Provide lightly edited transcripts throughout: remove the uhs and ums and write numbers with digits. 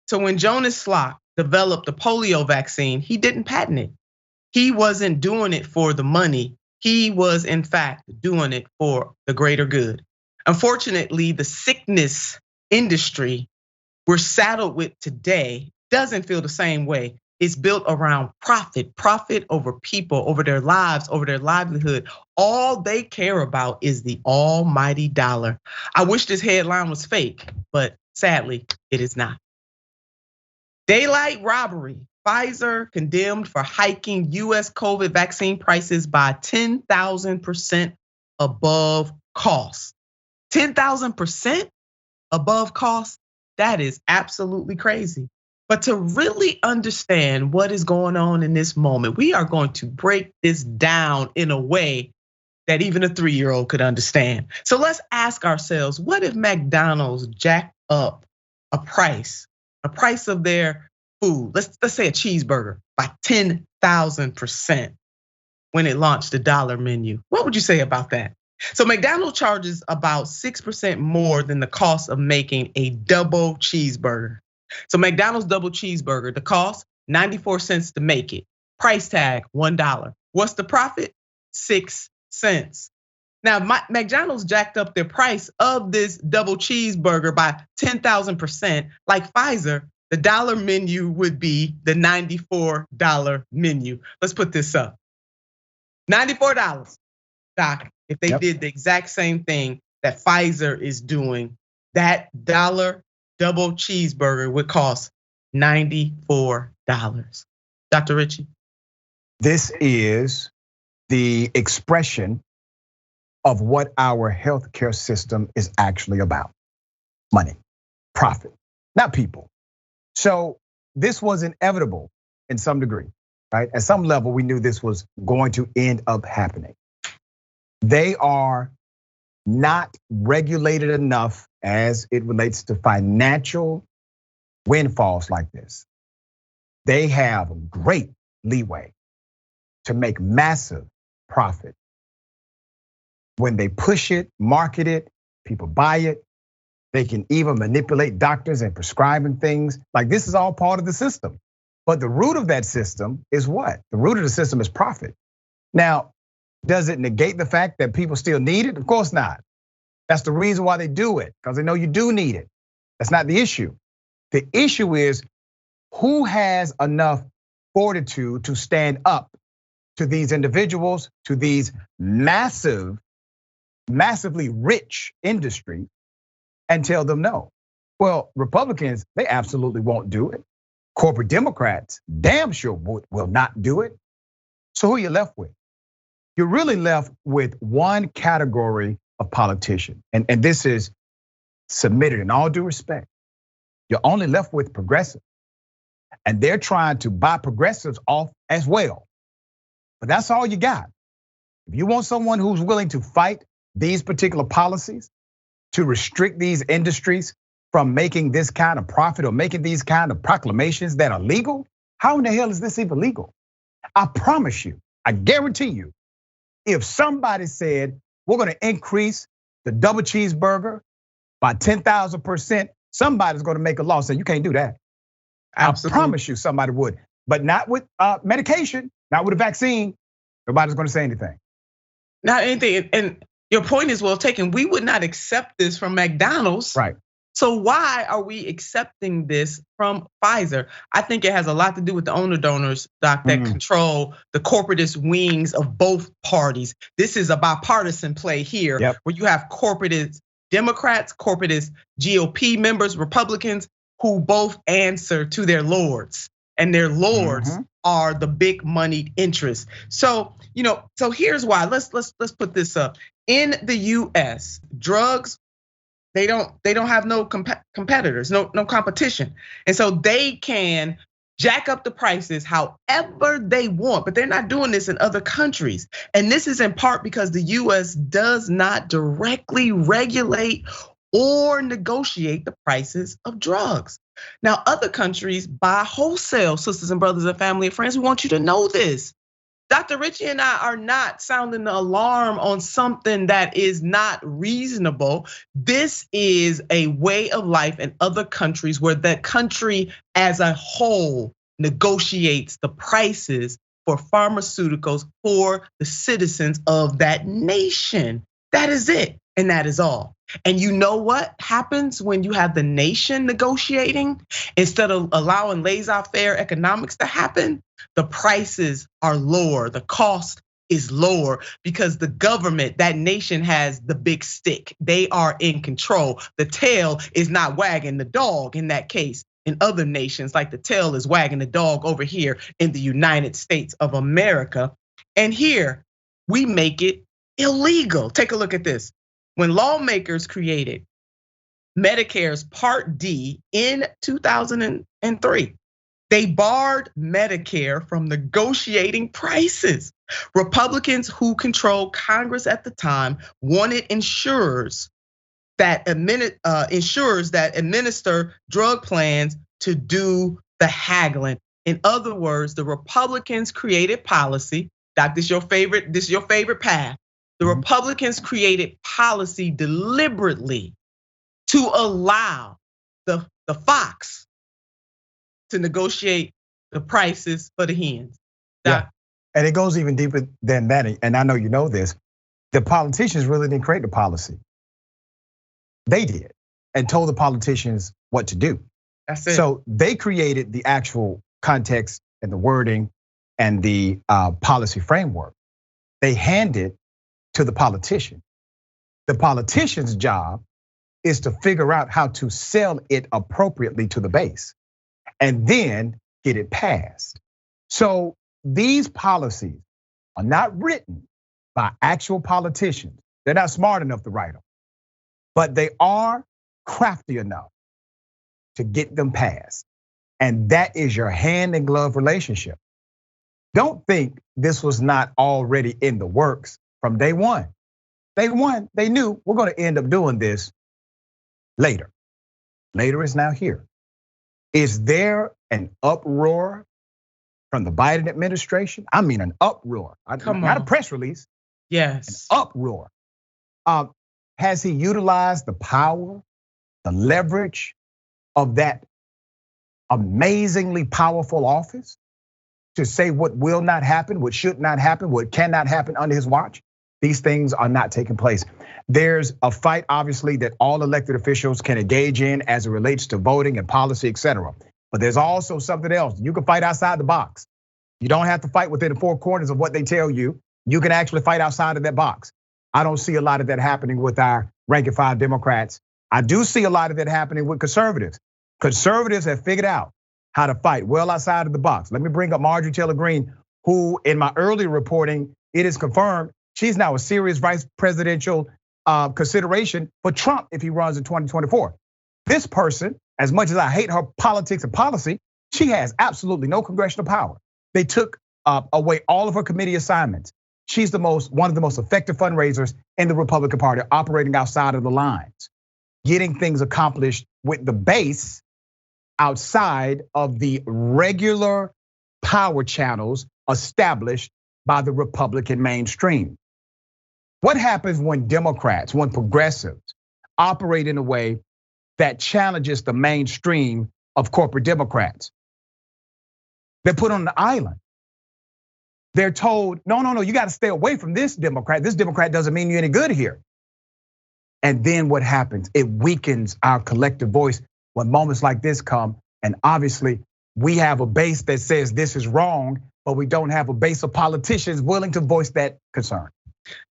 So when Jonas Salk developed the polio vaccine, he didn't patent it. He wasn't doing it for the money. He was in fact doing it for the greater good. Unfortunately, the sickness industry we're saddled with today doesn't feel the same way. It's built around profit over people, over their lives, over their livelihood. All they care about is the almighty dollar. I wish this headline was fake, but sadly, it is not. Daylight robbery. Pfizer condemned for hiking US COVID vaccine prices by 10,000% above cost. 10,000% above cost? That is absolutely crazy. But to really understand what is going on in this moment, we are going to break this down in a way that even a 3-year-old could understand. So let's ask ourselves, what if McDonald's jacked up a price of their food, let's say a cheeseburger, by 10,000% when it launched the dollar menu? What would you say about that? So McDonald's charges about 6% more than the cost of making a double cheeseburger. So McDonald's double cheeseburger, the cost, 94 cents to make it. Price tag, $1. What's the profit? 6 cents. Now, McDonald's jacked up their price of this double cheeseburger by 10,000%. Like Pfizer, the dollar menu would be the $94 menu. Let's put this up. $94, Doc. If they did the exact same thing that Pfizer is doing, that dollar double cheeseburger would cost $94. Dr. Richey? This is the expression of what our healthcare system is actually about. Money, profit, not people. So this was inevitable in some degree, right? At some level, we knew this was going to end up happening. They are not regulated enough as it relates to financial windfalls like this. They have great leeway to make massive profit. When they push it, market it, people buy it. They can even manipulate doctors and prescribing things. Like, this is all part of the system. But the root of that system is what? The root of the system is profit. Now, does it negate the fact that people still need it? Of course not. That's the reason why they do it, because they know you do need it. That's not the issue. The issue is who has enough fortitude to stand up to these individuals, to these massively rich industry, and tell them no. Well, Republicans, they absolutely won't do it. Corporate Democrats, damn sure will not do it. So who are you left with? You're really left with one category of politician, and this is submitted in all due respect. You're only left with progressives, and they're trying to buy progressives off as well. But that's all you got. If you want someone who's willing to fight these particular policies, to restrict these industries from making this kind of profit or making these kind of proclamations that are legal, how in the hell is this even legal? I promise you, I guarantee you, if somebody said, we're gonna increase the double cheeseburger by 10,000%, somebody's gonna make a law saying you can't do that. Absolutely. I promise you somebody would, but not with medication, not with a vaccine. Nobody's gonna say anything. Not anything, and your point is well taken. We would not accept this from McDonald's. Right. So why are we accepting this from Pfizer? I think it has a lot to do with the owner donors, Doc, that control the corporatist wings of both parties. This is a bipartisan play here, where you have corporatist Democrats, corporatist GOP members, Republicans, who both answer to their lords, and their lords are the big moneyed interests. So, so here's why. Let's put this up. In the US, drugs, they don't have no competitors, no competition. And so they can jack up the prices however they want, but they're not doing this in other countries. And this is in part because the US does not directly regulate or negotiate the prices of drugs. Now, other countries buy wholesale, sisters and brothers and family and friends. We want you to know this. Dr. Richey and I are not sounding the alarm on something that is not reasonable. This is a way of life in other countries where the country as a whole negotiates the prices for pharmaceuticals for the citizens of that nation. That is it, and that is all. And you know what happens when you have the nation negotiating instead of allowing laissez-faire economics to happen? The prices are lower, the cost is lower because the government, that nation has the big stick. They are in control. The tail is not wagging the dog in that case. In other nations, like the tail is wagging the dog over here in the United States of America. And here we make it illegal. Take a look at this. When lawmakers created Medicare's Part D in 2003, they barred Medicare from negotiating prices. Republicans who controlled Congress at the time wanted insurers that administer drug plans to do the haggling. In other words, the Republicans created policy. Doc, this is your favorite path. The Republicans created policy deliberately to allow the Fox to negotiate the prices for the hens. Yeah. And it goes even deeper than that. And I know you know this. The politicians really didn't create the policy. They did, and told the politicians what to do. That's it. So they created the actual context and the wording and the policy framework. They handed to the politician. The politician's job is to figure out how to sell it appropriately to the base and then get it passed. So these policies are not written by actual politicians. They're not smart enough to write them, but they are crafty enough to get them passed. And that is your hand in glove relationship. Don't think this was not already in the works from day one. They knew we're gonna end up doing this later. Later is now here. Is there an uproar from the Biden administration? I mean, an uproar, not a press release. Yes. An uproar. Has he utilized the power, the leverage of that amazingly powerful office to say what will not happen, what should not happen, what cannot happen under his watch? These things are not taking place. There's a fight, obviously, that all elected officials can engage in as it relates to voting and policy, etc. But there's also something else. You can fight outside the box. You don't have to fight within the four corners of what they tell you. You can actually fight outside of that box. I don't see a lot of that happening with our rank and file Democrats. I do see a lot of that happening with conservatives. Conservatives have figured out how to fight well outside of the box. Let me bring up Marjorie Taylor Greene, who in my earlier reporting, it is confirmed she's now a serious vice presidential consideration for Trump if he runs in 2024. This person, as much as I hate her politics and policy, she has absolutely no congressional power. They took away all of her committee assignments. She's one of the most effective fundraisers in the Republican Party, operating outside of the lines, getting things accomplished with the base outside of the regular power channels established by the Republican mainstream. What happens when Democrats, when progressives operate in a way that challenges the mainstream of corporate Democrats? They're put on an island. They're told, no, you gotta stay away from this Democrat. This Democrat doesn't mean you any good here. And then what happens? It weakens our collective voice when moments like this come. And obviously we have a base that says this is wrong, but we don't have a base of politicians willing to voice that concern.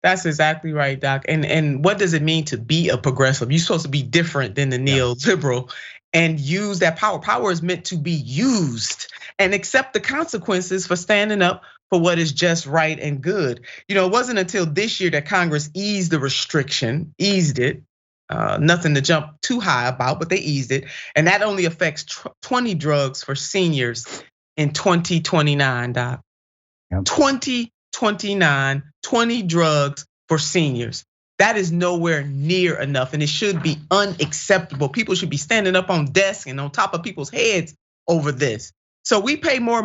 That's exactly right, Doc. And what does it mean to be a progressive? You're supposed to be different than the neoliberal and use that power. Power is meant to be used and accept the consequences for standing up for what is just right and good. It wasn't until this year that Congress eased the restriction, eased it. Nothing to jump too high about, but they eased it. And that only affects 20 drugs for seniors in 2029, Doc. Yep. 2029, 20 drugs for seniors. That is nowhere near enough, and it should be unacceptable. People should be standing up on desks and on top of people's heads over this. So we pay for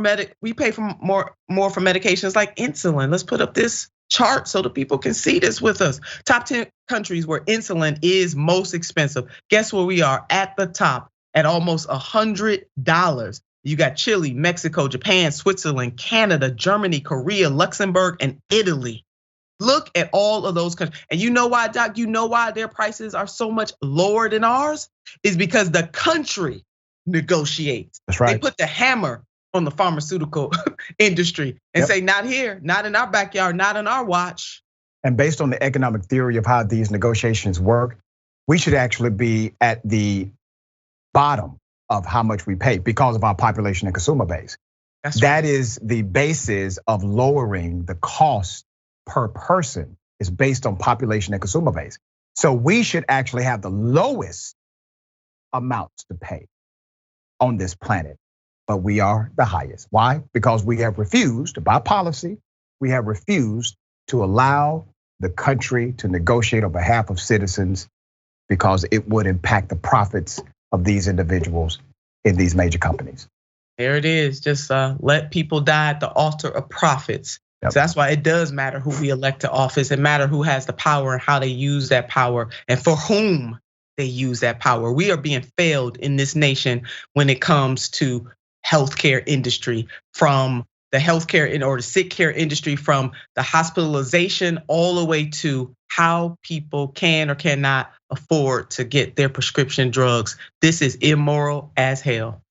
more for medications like insulin. Let's put up this chart so the people can see this with us. Top 10 countries where insulin is most expensive. Guess where we are? At the top at almost $100. You got Chile, Mexico, Japan, Switzerland, Canada, Germany, Korea, Luxembourg, and Italy. Look at all of those countries. And you know why, Doc? You know why their prices are so much lower than ours? Is because the country negotiates. That's right. They put the hammer on the pharmaceutical industry and say, not here, not in our backyard, not in our watch. And based on the economic theory of how these negotiations work, we should actually be at the bottom of how much we pay because of our population and consumer base. That is the basis of lowering the cost per person, is based on population and consumer base. So we should actually have the lowest amounts to pay on this planet, but we are the highest. Why? Because we have refused, by policy, we have refused to allow the country to negotiate on behalf of citizens because it would impact the profits of these individuals in these major companies. There it is, just let people die at the altar of profits. So that's why it does matter who we elect to office. It matters who has the power and how they use that power and for whom they use that power. We are being failed in this nation when it comes to healthcare industry, from the healthcare or the sick care industry, from the hospitalization all the way to how people can or cannot afford to get their prescription drugs. This is immoral as hell.